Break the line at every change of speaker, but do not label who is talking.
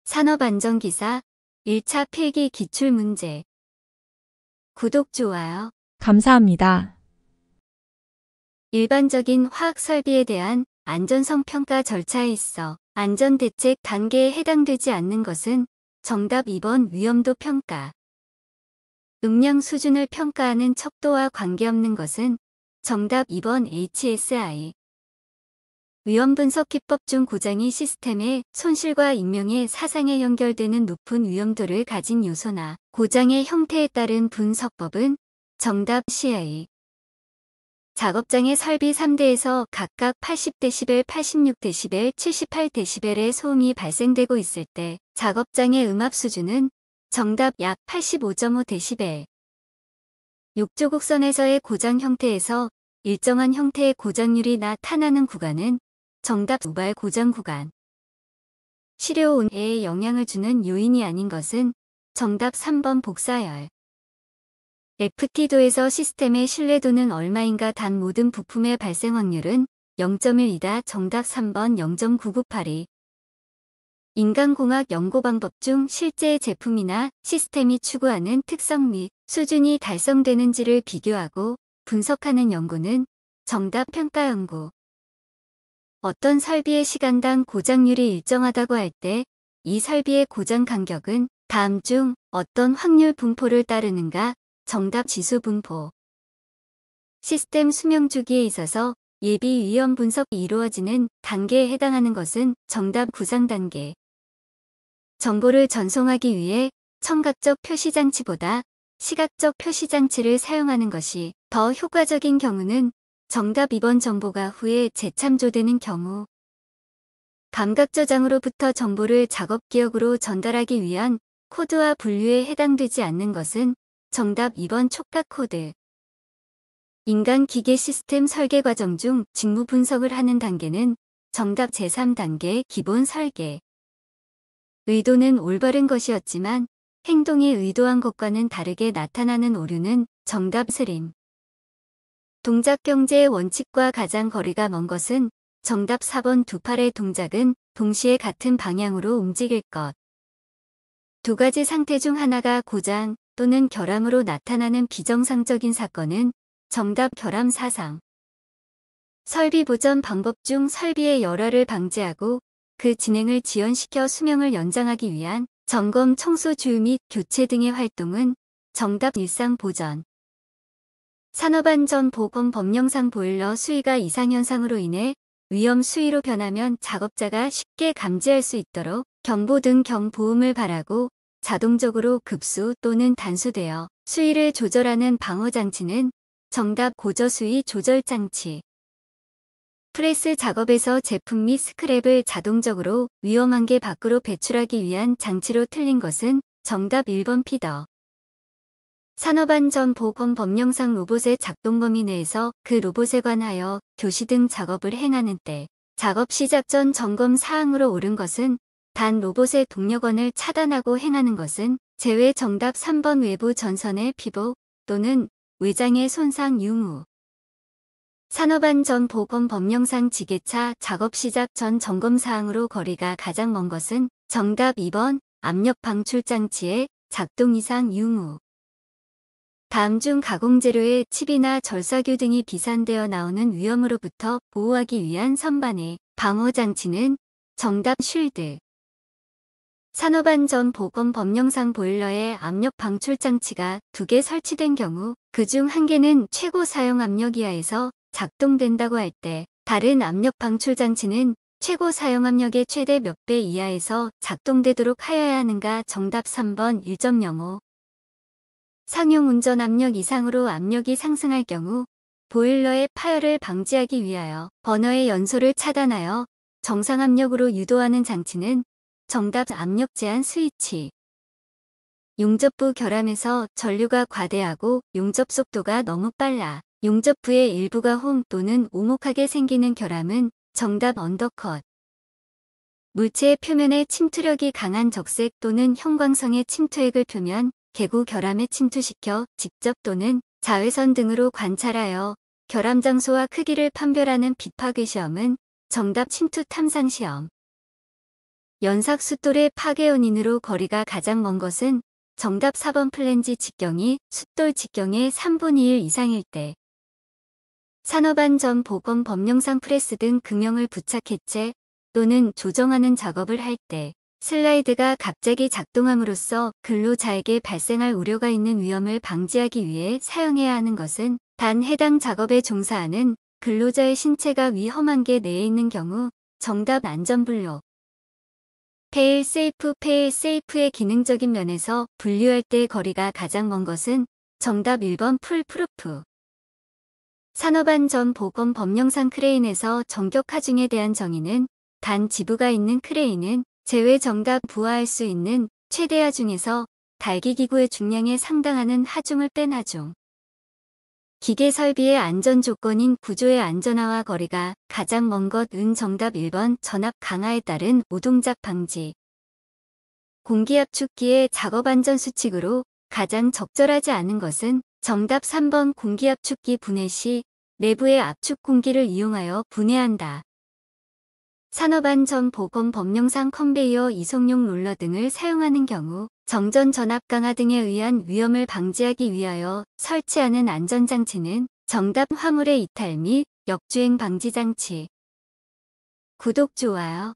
산업안전기사 1차 필기 기출문제. 구독, 좋아요.
감사합니다.
일반적인 화학 설비에 대한 안전성 평가 절차에 있어 안전대책 단계에 해당되지 않는 것은 정답 2번 위험도 평가. 음량 수준을 평가하는 척도와 관계없는 것은 정답 2번 HSI. 위험 분석 기법 중 고장이 시스템의 손실과 인명의 사상에 연결되는 높은 위험도를 가진 요소나 고장의 형태에 따른 분석법은 정답 CI. 작업장의 설비 3대에서 각각 80dB, 86dB, 78dB의 소음이 발생되고 있을 때 작업장의 음압 수준은 정답 약 85.5dB. 욕조곡선에서의 고장 형태에서 일정한 형태의 고장률이 나타나는 구간은 정답 우발 고장 구간. 시료 온도에 영향을 주는 요인이 아닌 것은 정답 3번 복사열. FT도에서 시스템의 신뢰도는 얼마인가 단 모든 부품의 발생 확률은 0.1이다. 정답 3번 0.9982. 인간공학 연구 방법 중 실제 제품이나 시스템이 추구하는 특성 및 수준이 달성되는지를 비교하고 분석하는 연구는 정답 평가 연구. 어떤 설비의 시간당 고장률이 일정하다고 할 때 이 설비의 고장 간격은 다음 중 어떤 확률 분포를 따르는가? 정답 지수 분포. 시스템 수명 주기에 있어서 예비 위험 분석이 이루어지는 단계에 해당하는 것은 정답 구상 단계. 정보를 전송하기 위해 청각적 표시장치보다 시각적 표시장치를 사용하는 것이 더 효과적인 경우는 정답 2번 정보가 후에 재참조되는 경우. 감각 저장으로부터 정보를 작업 기억으로 전달하기 위한 코드와 분류에 해당되지 않는 것은 정답 2번 촉각 코드. 인간 기계 시스템 설계 과정 중 직무 분석을 하는 단계는 정답 제3단계 기본 설계. 의도는 올바른 것이었지만 행동이 의도한 것과는 다르게 나타나는 오류는 정답 스림. 동작 경제의 원칙과 가장 거리가 먼 것은 정답 4번 두 팔의 동작은 동시에 같은 방향으로 움직일 것. 두 가지 상태 중 하나가 고장 또는 결함으로 나타나는 비정상적인 사건은 정답 결함 사상. 설비 보전 방법 중 설비의 열화를 방지하고 그 진행을 지연시켜 수명을 연장하기 위한 점검, 청소, 주유 및 교체 등의 활동은 정답 일상 보전. 산업안전보건 법령상 보일러 수위가 이상현상으로 인해 위험 수위로 변하면 작업자가 쉽게 감지할 수 있도록 경보 등 경보음을 발하고 자동적으로 급수 또는 단수되어 수위를 조절하는 방어장치는 정답 고저수위 조절장치. 프레스 작업에서 제품 및 스크랩을 자동적으로 위험한 게 밖으로 배출하기 위한 장치로 틀린 것은 정답 1번 피더. 산업안전보건 법령상 로봇의 작동 범위 내에서 그 로봇에 관하여 교시 등 작업을 행하는 때 작업 시작 전 점검 사항으로 옳은 것은 단 로봇의 동력원을 차단하고 행하는 것은 제외. 정답 3번 외부 전선의 피복 또는 외장의 손상 유무. 산업안전보건 법령상 지게차 작업 시작 전 점검 사항으로 거리가 가장 먼 것은 정답 2번 압력 방출 장치의 작동 이상 유무. 다음 중 가공재료의 칩이나 절사규 등이 비산되어 나오는 위험으로부터 보호하기 위한 선반의 방어장치는 정답 쉴드. 산업안전보건 법령상 보일러에 압력 방출장치가 2개 설치된 경우 그중 1개는 최고 사용 압력 이하에서 작동된다고 할 때 다른 압력 방출장치는 최고 사용 압력의 최대 몇 배 이하에서 작동되도록 하여야 하는가? 정답 3번 1.05. 상용 운전 압력 이상으로 압력이 상승할 경우 보일러의 파열을 방지하기 위하여 버너의 연소를 차단하여 정상 압력으로 유도하는 장치는 정답 압력 제한 스위치. 용접부 결함에서 전류가 과대하고 용접 속도가 너무 빨라 용접부의 일부가 홈 또는 오목하게 생기는 결함은 정답 언더컷. 물체의 표면에 침투력이 강한 적색 또는 형광성의 침투액을 표면 개구 결함에 침투시켜 직접 또는 자외선 등으로 관찰하여 결함 장소와 크기를 판별하는 빛파괴 시험은 정답 침투 탐상 시험. 연삭 숫돌의 파괴 원인으로 거리가 가장 먼 것은 정답 4번 플랜지 직경이 숫돌 직경의 3분의 1 이상일 때. 산업안전 보건 법령상 프레스 등 금형을 부착 해체 또는 조정하는 작업을 할 때 슬라이드가 갑자기 작동함으로써 근로자에게 발생할 우려가 있는 위험을 방지하기 위해 사용해야 하는 것은 단 해당 작업에 종사하는 근로자의 신체가 위험한 게 내에 있는 경우 정답 안전블록. 페일세이프의 기능적인 면에서 분류할 때 거리가 가장 먼 것은 정답 1번 풀프루프. 산업안전보건 법령상 크레인에서 정격 하중에 대한 정의는 단 지부가 있는 크레인은 제외 정답 부하할 수 있는 최대 하중에서 달기기구의 중량에 상당하는 하중을 뺀 하중. 기계 설비의 안전 조건인 구조의 안전화와 거리가 가장 먼 것은 정답 1번 전압 강화에 따른 오동작 방지. 공기압축기의 작업 안전 수칙으로 가장 적절하지 않은 것은 정답 3번 공기압축기 분해 시 내부의 압축 공기를 이용하여 분해한다. 산업안전보건 법령상 컨베이어 이송용 롤러 등을 사용하는 경우 정전 전압 강화 등에 의한 위험을 방지하기 위하여 설치하는 안전장치는 정답 화물의 이탈 및 역주행 방지 장치. 구독, 좋아요.